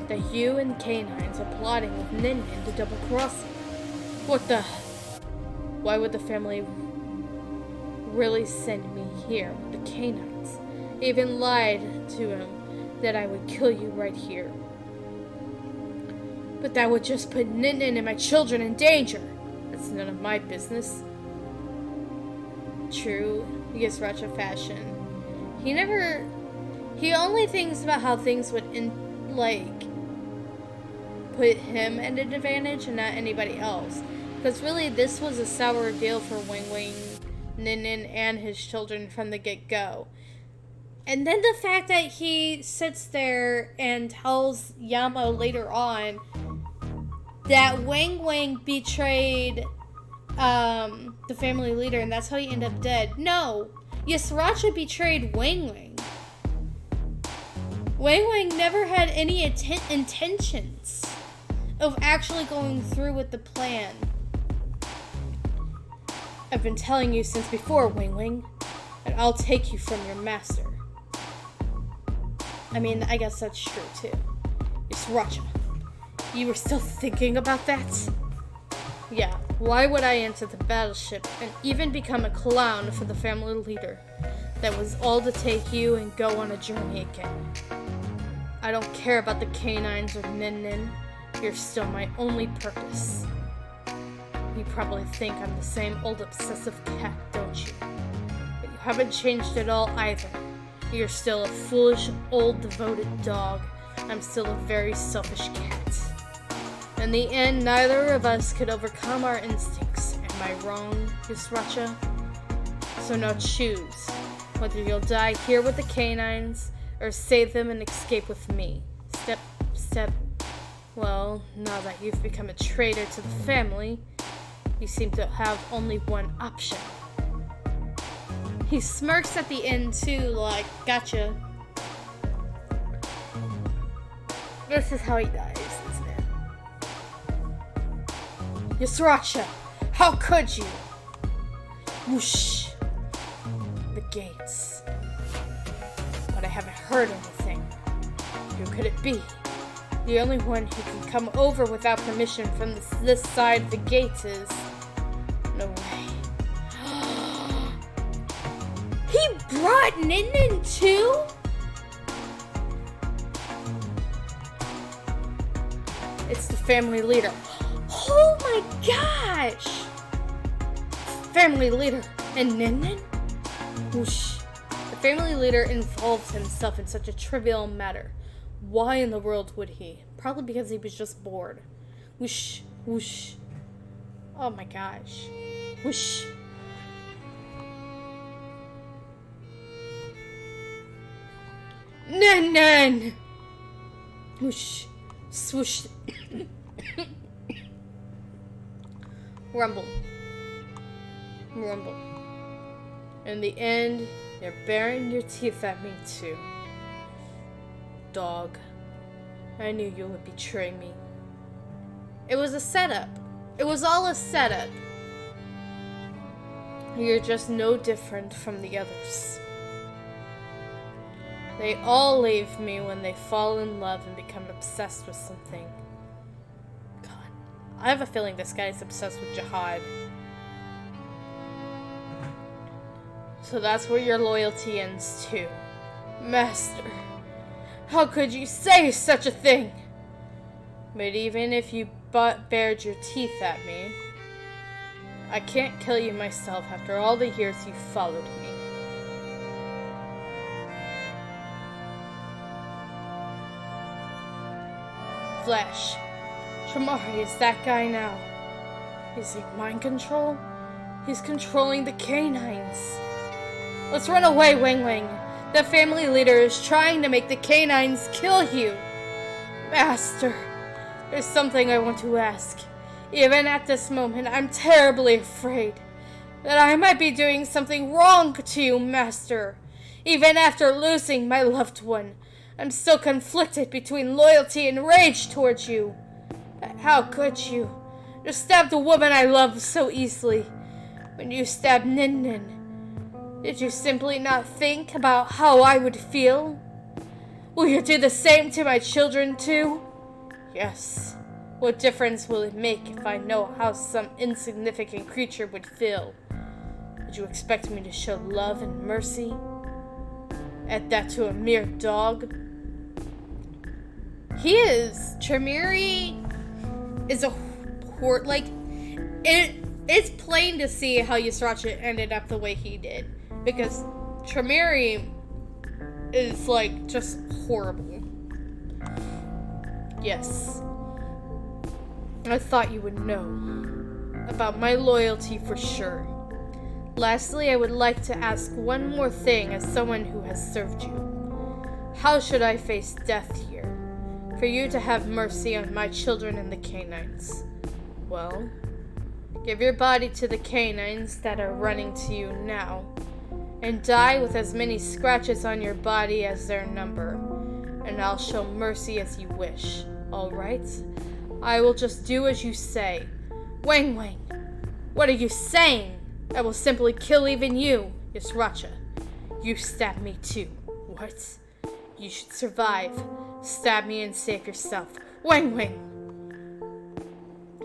that you and canines are plotting with Nin Nin to double-cross him. What the... Why would the family really send me here with the canines? I even lied to him that I would kill you right here. But that would just put Nin Nin and my children in danger. That's none of my business. True, Ysracha fashion. He only thinks about how things would, put him at an advantage and not anybody else. Because really, this was a sour deal for Wing Wing, Nin Nin, and his children from the get-go. And then the fact that he sits there and tells Yama later on that Wing Wing betrayed the family leader, and that's how he ended up dead. No, Ysracha betrayed Wing Wing. Wing Wing never had any intentions of actually going through with the plan. I've been telling you since before, Wing Wing, and I'll take you from your master. I mean, I guess that's true too. Ysracha, you were still thinking about that? Yeah, why would I enter the battleship and even become a clown for the family leader? That was all to take you and go on a journey again. I don't care about the canines or Nin Nin. You're still my only purpose. You probably think I'm the same old obsessive cat, don't you? But you haven't changed at all either. You're still a foolish, old, devoted dog. I'm still a very selfish cat. In the end, neither of us could overcome our instincts. Am I wrong, Ysracha? So now choose, whether you'll die here with the canines, or save them and escape with me. Step. Well, now that you've become a traitor to the family, you seem to have only one option. He smirks at the end too, like, gotcha. This is how he dies, isn't it? Ysracha, how could you? Whoosh. The gates. But I haven't heard anything. Who could it be? The only one who can come over without permission from this side of the gates is... No way. He brought Nin Nin too? It's the family leader. Oh my gosh! family leader and Nin Nin? Whoosh. The family leader involves himself in such a trivial matter. Why in the world would he? Probably because he was just bored. Whoosh, whoosh. Oh my gosh. Whoosh. Nin Nin! Whoosh. Swoosh. Rumble. Rumble. In the end, you're baring your teeth at me too. Dog. I knew you would betray me. It was a setup. It was all a setup. You're just no different from the others. They all leave me when they fall in love and become obsessed with something. God, I have a feeling this guy is obsessed with Jihad. So that's where your loyalty ends too. Master, how could you say such a thing? But even if you bared your teeth at me, I can't kill you myself after all the years you followed me. Flash. Tremari is that guy now. Is he mind control? He's controlling the canines. Let's run away, Wang Wang. The family leader is trying to make the canines kill you. Master, there's something I want to ask. Even at this moment, I'm terribly afraid that I might be doing something wrong to you, Master. Even after losing my loved one, I'm still conflicted between loyalty and rage towards you. How could you? You stabbed the woman I love so easily. When you stabbed Nin Nin, did you simply not think about how I would feel? Will you do the same to my children too? Yes. What difference will it make if I know how some insignificant creature would feel? Would you expect me to show love and mercy? Add that to a mere dog? He is. Tremere is a horde. Like, it's plain to see how Yusracha ended up the way he did. Because Tremere is, like, just horrible. Yes. I thought you would know about my loyalty for sure. Lastly, I would like to ask one more thing as someone who has served you. How should I face death here? For you to have mercy on my children and the canines. Well, give your body to the canines that are running to you now, and die with as many scratches on your body as their number, and I'll show mercy as you wish, alright? I will just do as you say. Wang Wang, what are you saying? I will simply kill even you, Yusracha. You stabbed me too. What? You should survive. Stab me and save yourself. Wang Wang!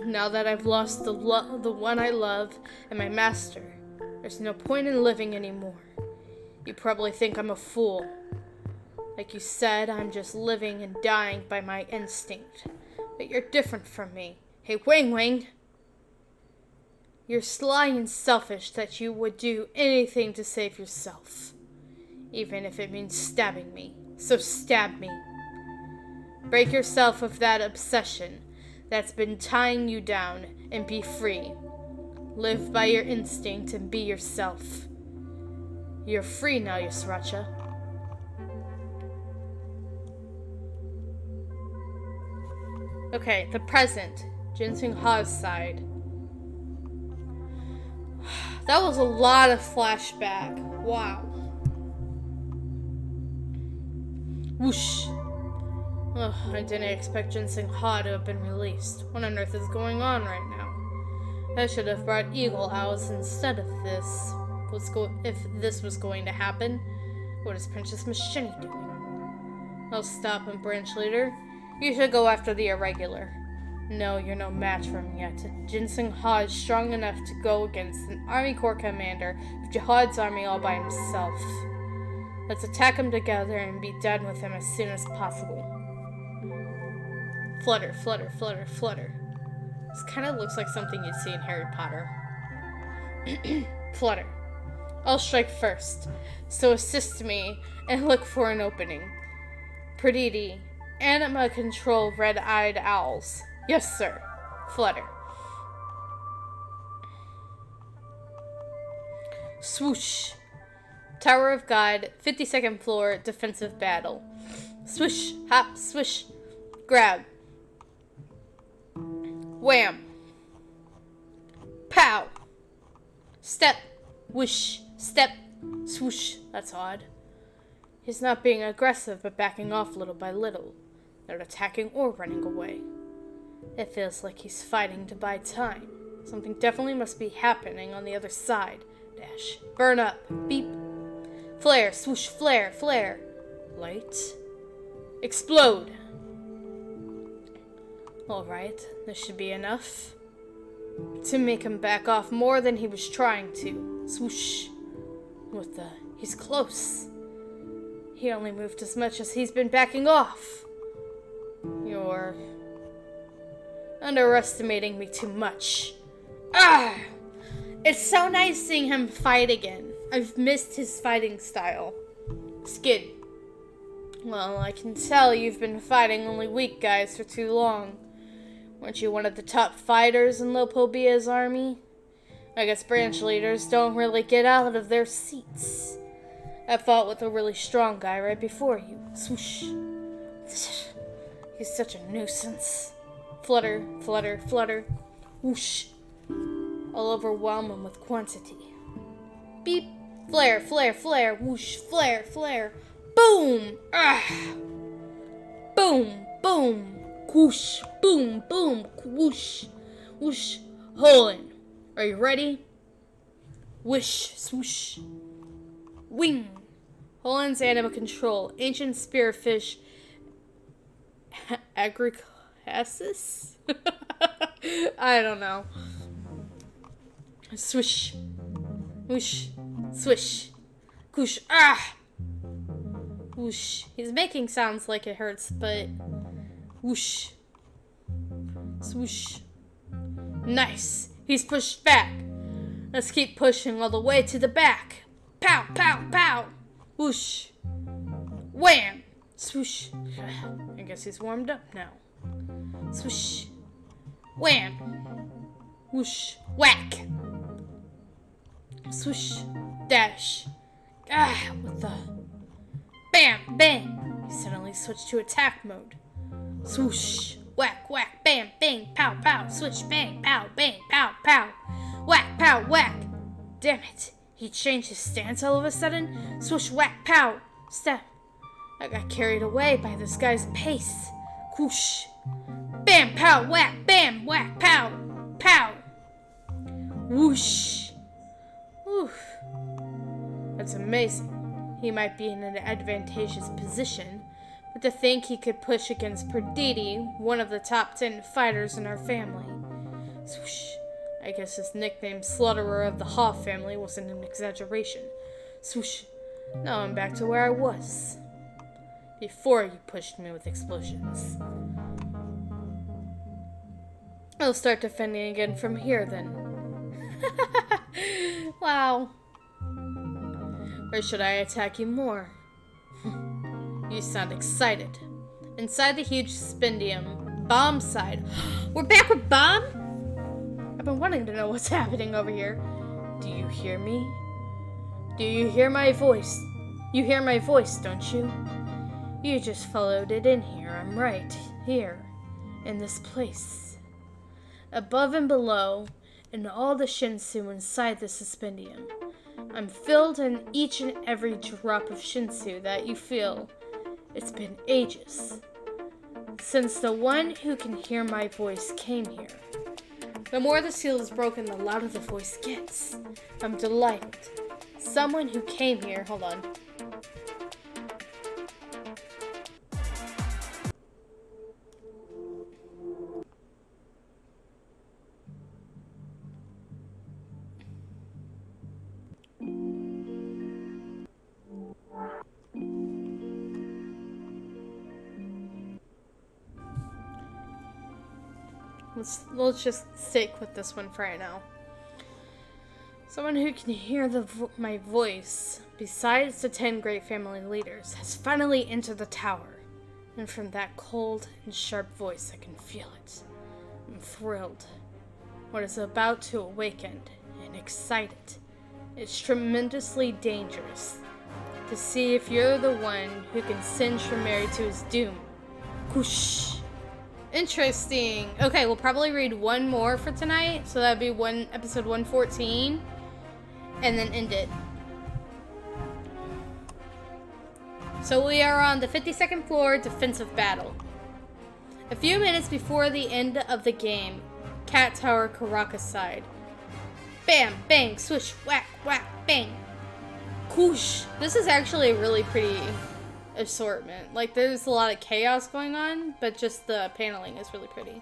Now that I've lost the one I love and my master, there's no point in living anymore. You probably think I'm a fool. Like you said, I'm just living and dying by my instinct. But you're different from me. Hey, Wang Wang! You're sly and selfish that you would do anything to save yourself. Even if it means stabbing me. So stab me. Break yourself of that obsession that's been tying you down and be free. Live by your instinct and be yourself. You're free now, Yusracha. Okay, the present. Ginseng Ha's side. That was a lot of flashback. Wow. Whoosh. Ugh, I didn't expect Ginseng Ha to have been released. What on earth is going on right now? I should have brought Eagle Owls instead of this. If this was going to happen, what is Princess Machini doing? I'll stop him, Branch Leader. You should go after the irregular. No, you're no match for him yet. Ginseng Ha is strong enough to go against an Army Corps commander of Jihad's army all by himself. Let's attack him together and be done with him as soon as possible. Flutter, flutter, flutter, flutter. This kind of looks like something you'd see in Harry Potter. Flutter. I'll strike first, so assist me and look for an opening. Perditi. Anima control red-eyed owls. Yes, sir. Flutter. Swoosh. Tower of God, 52nd floor, defensive battle. Swish, hop, swish, grab. Wham. Pow. Step, whoosh, step, swoosh. That's odd. He's not being aggressive, but backing off little by little. Not attacking or running away. It feels like he's fighting to buy time. Something definitely must be happening on the other side. Dash. Burn up. Beep. Flare. Swoosh. Flare. Flare. Light. Explode. Alright, this should be enough to make him back off more than he was trying to. Swoosh. He's close. He only moved as much as he's been backing off. You're underestimating me too much. Ah! It's so nice seeing him fight again. I've missed his fighting style. Skid. Well, I can tell you've been fighting only weak guys for too long. Weren't you one of the top fighters in Lopobia's army? I guess branch leaders don't really get out of their seats. I fought with a really strong guy right before you. Swoosh. He's such a nuisance. Flutter, flutter, flutter. Whoosh. I'll overwhelm him with quantity. Beep. Flare, flare, flare. Whoosh. Flare, flare. Boom. Ah. Boom, boom. Whoosh. Boom, boom. Whoosh. Whoosh. Holland. Are you ready? Wish. Swoosh. Wing. Holland's anima control. Ancient spearfish. Agricasis? I don't know. Swish. Whoosh. Swish. Whoosh. Ah! Whoosh. He's making sounds like it hurts, but... Whoosh. Swoosh. Nice. He's pushed back. Let's keep pushing all the way to the back. Pow, pow, pow. Whoosh. Wham. Swoosh. I guess he's warmed up now. Swoosh. Wham. Whoosh. Whack. Swoosh. Dash. Ah, with the... Bam, bang. He suddenly switched to attack mode. Swoosh. Whack, whack, bam, bang, pow, pow. Switch, bang, pow, bang, pow, pow. Whack, pow, whack. Damn it. He changed his stance all of a sudden. Swoosh, whack, pow. Step. I got carried away by this guy's pace. Whoosh. Bam, pow, whack, bam, whack, pow, pow. Whoosh. Oof. That's amazing. He might be in an advantageous position, but to think he could push against Perditi, one of the top 10 fighters in our family. Swoosh. I guess his nickname Slaughterer of the Haw family wasn't an exaggeration. Swoosh. Now I'm back to where I was. Before you pushed me with explosions. I'll start defending again from here then. Wow. Or should I attack you more? You sound excited. Inside the huge spendium, Bomb side. We're back with Bomb? I've been wanting to know what's happening over here. Do you hear me? Do you hear my voice? You hear my voice, don't you? You just followed it in here. I'm right here, in this place. Above and below, and all the Shinsu inside the suspendium. I'm filled in each and every drop of Shinsu that you feel. It's been ages since the one who can hear my voice came here. The more the seal is broken, the louder the voice gets. I'm delighted. Someone who came here, hold on. Let's just stick with this one for right now. Someone who can hear my voice, besides the 10 great family leaders, has finally entered the tower. And from that cold and sharp voice, I can feel it. I'm thrilled. What is about to awaken and excited. It's tremendously dangerous. To see if you're the one who can send Shamari to his doom. Whoosh. Interesting. Okay, we'll probably read one more for tonight. So that'd be episode 114. And then end it. So we are on the 52nd floor, defensive battle. A few minutes before the end of the game, Cat Tower Karaka side. Bam, bang, swish, whack, whack, bang. Whoosh. This is actually a really pretty assortment. Like, there's a lot of chaos going on, but just the paneling is really pretty.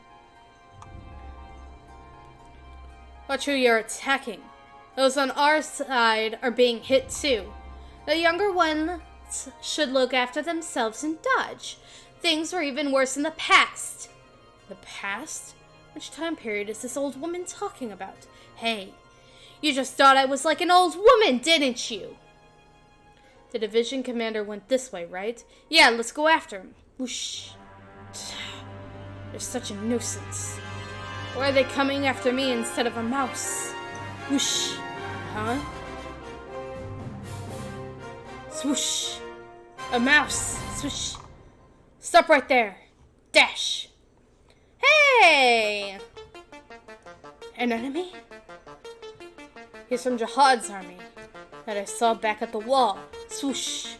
Watch who you're attacking. Those on our side are being hit too. The younger ones should look after themselves and dodge. Things were even worse in the past. The past? Which time period is this old woman talking about? Hey, you just thought I was like an old woman, didn't you? The division commander went this way, right? Yeah, let's go after him. Whoosh. They're such a nuisance. Why are they coming after me instead of a mouse? Whoosh. Huh? Swoosh. A mouse. Swoosh. Stop right there. Dash. Hey! An enemy? He's from Jihad's army that I saw back at the wall. Swoosh.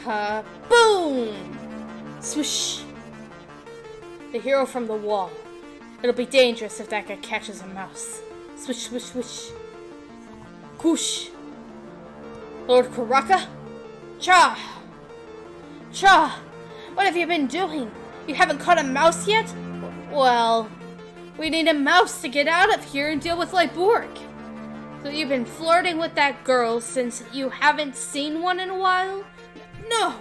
Kaboom! Swoosh. The hero from the wall. It'll be dangerous if that guy catches a mouse. Swish, swish, swish. Koosh. Lord Karaka? Cha! Cha! What have you been doing? You haven't caught a mouse yet? Well, we need a mouse to get out of here and deal with Lyborg. So you've been flirting with that girl since you haven't seen one in a while? No,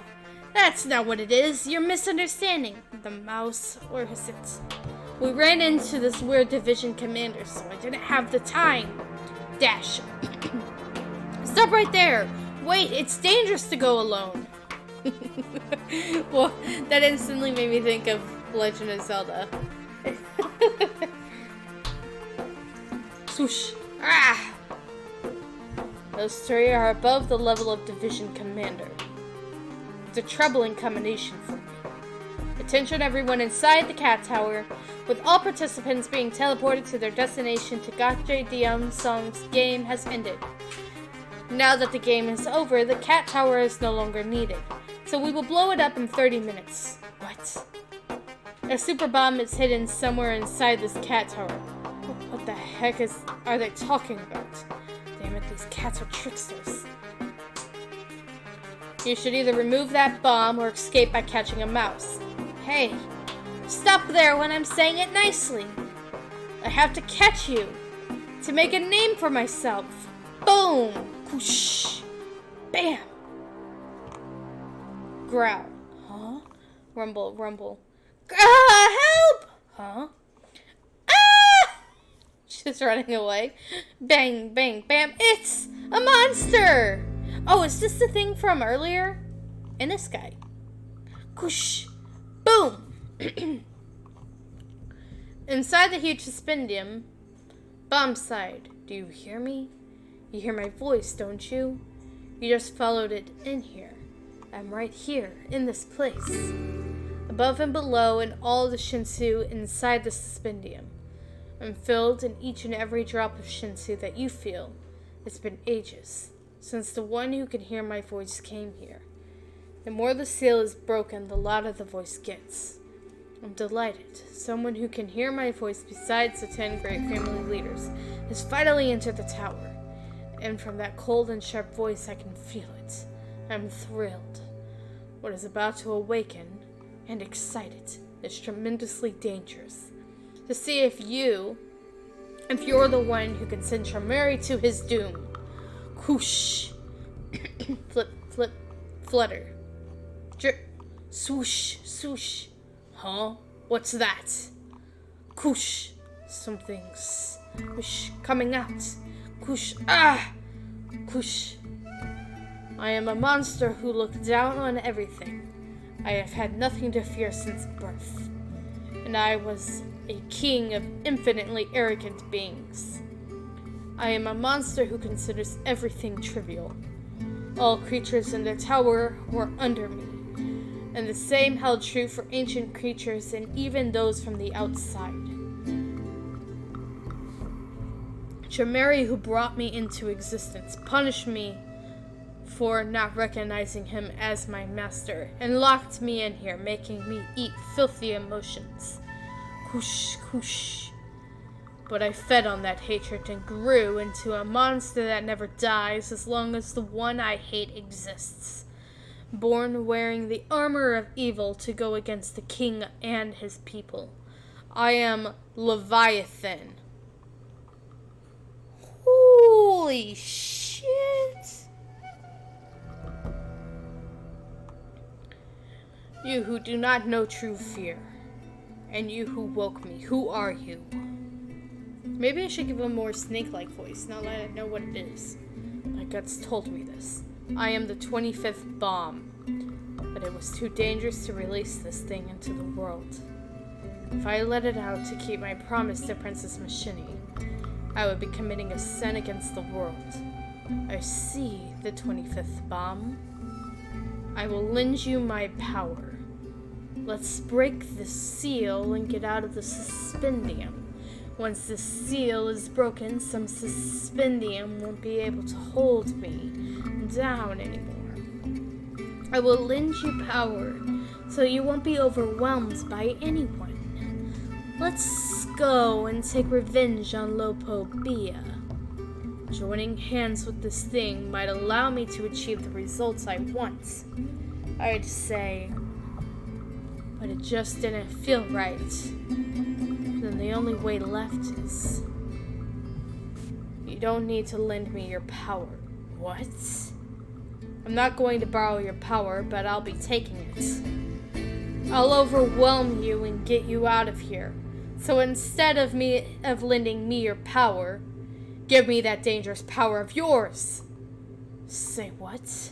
that's not what it is. You're misunderstanding. The mouse, where is it? We ran into this weird division commander, so I didn't have the time. Dash. Stop right there. Wait, it's dangerous to go alone. Well, that instantly made me think of Legend of Zelda. Swoosh. Ah! Those three are above the level of division commander. It's a troubling combination for me. Attention everyone inside the Cat Tower, with all participants being teleported to their destination. Tagache Diamsong's game has ended. Now that the game is over, the Cat Tower is no longer needed, so we will blow it up in 30 minutes. What? A super bomb is hidden somewhere inside this Cat Tower. What the heck are they talking about? Damn it, these cats are tricksters. You should either remove that bomb or escape by catching a mouse. Hey, stop there when I'm saying it nicely. I have to catch you to make a name for myself. Boom! Whoosh! Bam! Growl. Huh? Rumble, rumble. Help! Huh? Ah! She's running away. Bang, bang, bam. It's a monster! Oh, is this the thing from earlier? And this guy. Whoosh! Boom! Inside the huge suspendium, bomb side. Do you hear me? You hear my voice, don't you? You just followed it in here. I'm right here, in this place. Above and below, and all the Shinsu inside the suspendium. I'm filled in each and every drop of Shinsu that you feel. It's been ages since the one who can hear my voice came here. The more the seal is broken, the louder the voice gets. I'm delighted. Someone who can hear my voice besides the 10 great family leaders has finally entered the tower. And from that cold and sharp voice, I can feel it. I'm thrilled. What is about to awaken and excited is tremendously dangerous. To see if you're the one who can send Shamari to his doom. Whoosh. Flip, flip, flutter. Drip. Swoosh, swoosh. Huh? What's that? Whoosh. Something's Whoosh, coming out. Whoosh, ah! Whoosh. I am a monster who looked down on everything. I have had nothing to fear since birth. And I was a king of infinitely arrogant beings. I am a monster who considers everything trivial. All creatures in the tower were under me, and the same held true for ancient creatures and even those from the outside. Tremere, who brought me into existence, punished me for not recognizing him as my master, and locked me in here, making me eat filthy emotions. Whoosh, whoosh. But I fed on that hatred and grew into a monster that never dies as long as the one I hate exists. Born wearing the armor of evil to go against the king and his people. I am Leviathan. Holy shit! You who do not know true fear, and you who woke me, who are you? Maybe I should give a more snake-like voice, now that I know what it is. My guts told me this. I am the 25th bomb, but it was too dangerous to release this thing into the world. If I let it out to keep my promise to Princess Machini, I would be committing a sin against the world. I see the 25th bomb. I will lend you my power. Let's break the seal and get out of the suspendium. Once the seal is broken, some suspendium won't be able to hold me down anymore. I will lend you power, so you won't be overwhelmed by anyone. Let's go and take revenge on Lopobia. Joining hands with this thing might allow me to achieve the results I want, I'd say. But it just didn't feel right. Then the only way left is... You don't need to lend me your power. What? I'm not going to borrow your power, but I'll be taking it. I'll overwhelm you and get you out of here. So instead of lending me your power, give me that dangerous power of yours. Say what?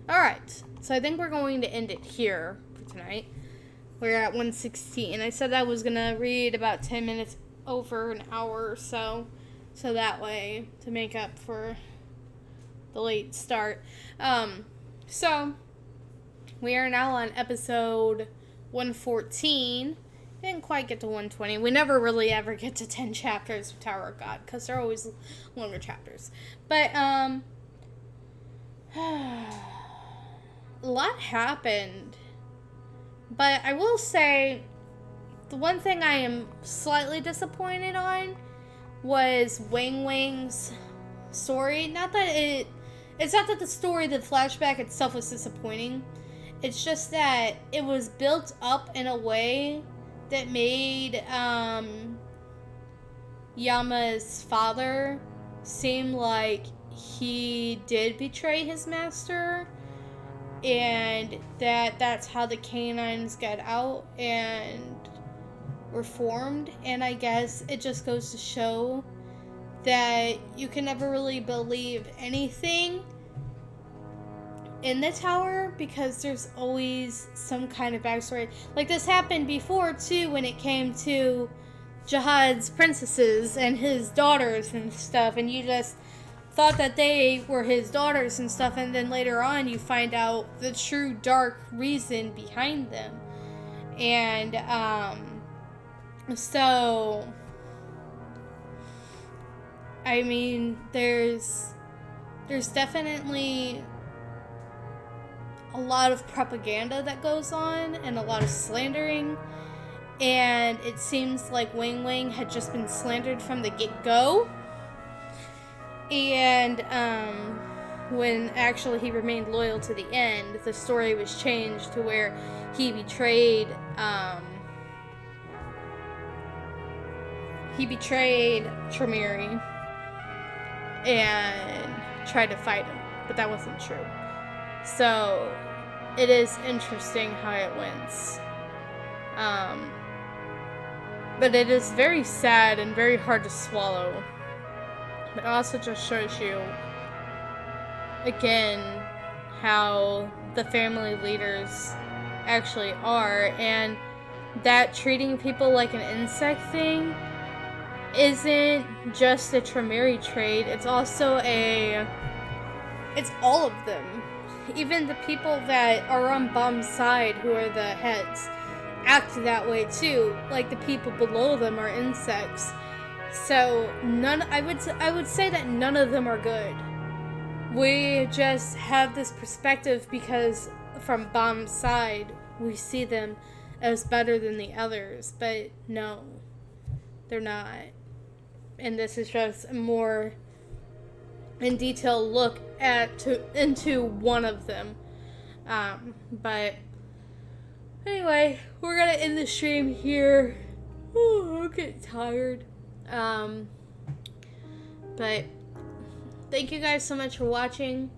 Alright, so I think we're going to end it here for tonight. We're at 1:16. I said I was going to read about 10 minutes over an hour or so. So that way, to make up for the late start. So, we are now on episode 114. Didn't quite get to 120. We never really ever get to 10 chapters of Tower of God, because they're always longer chapters. But, a lot happened. But I will say, the one thing I am slightly disappointed on was Wang Wang's story. It's not that the story, the flashback itself was disappointing. It's just that it was built up in a way that made Yama's father seem like he did betray his master. And that's how the canines got out and were formed. And I guess it just goes to show that you can never really believe anything in the tower, because there's always some kind of backstory. Like, this happened before too, when it came to Jihad's princesses and his daughters and stuff, and you just thought that they were his daughters and stuff, and then later on you find out the true dark reason behind them. And so I mean, there's definitely a lot of propaganda that goes on and a lot of slandering, and it seems like Wang Wang had just been slandered from the get-go. And when actually he remained loyal to the end, the story was changed to where he betrayed Tremere and tried to fight him, but that wasn't true. So it is interesting how it went. But it is very sad and very hard to swallow. It also just shows you, again, how the family leaders actually are, and that treating people like an insect thing isn't just a Tremere trait, it's also it's all of them. Even the people that are on Bomb's side, who are the heads, act that way too. Like, the people below them are insects. So I would say that none of them are good. We just have this perspective because from Bomb's side, we see them as better than the others, but no, they're not. And this is just a more in detail look into one of them. But anyway, we're gonna end the stream here. Oh, I'm getting tired. But thank you guys so much for watching.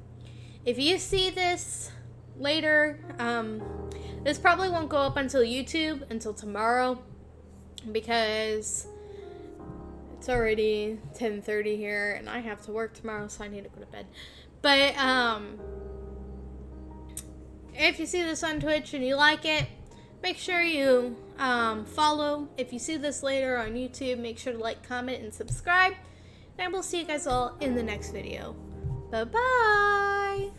If you see this later, this probably won't go up until YouTube until tomorrow, because it's already 10:30 here and I have to work tomorrow, so I need to go to bed. But if you see this on Twitch and you like it, make sure you follow. If you see this later on YouTube, make sure to like, comment, and subscribe. And we'll see you guys all in the next video. Bye-bye!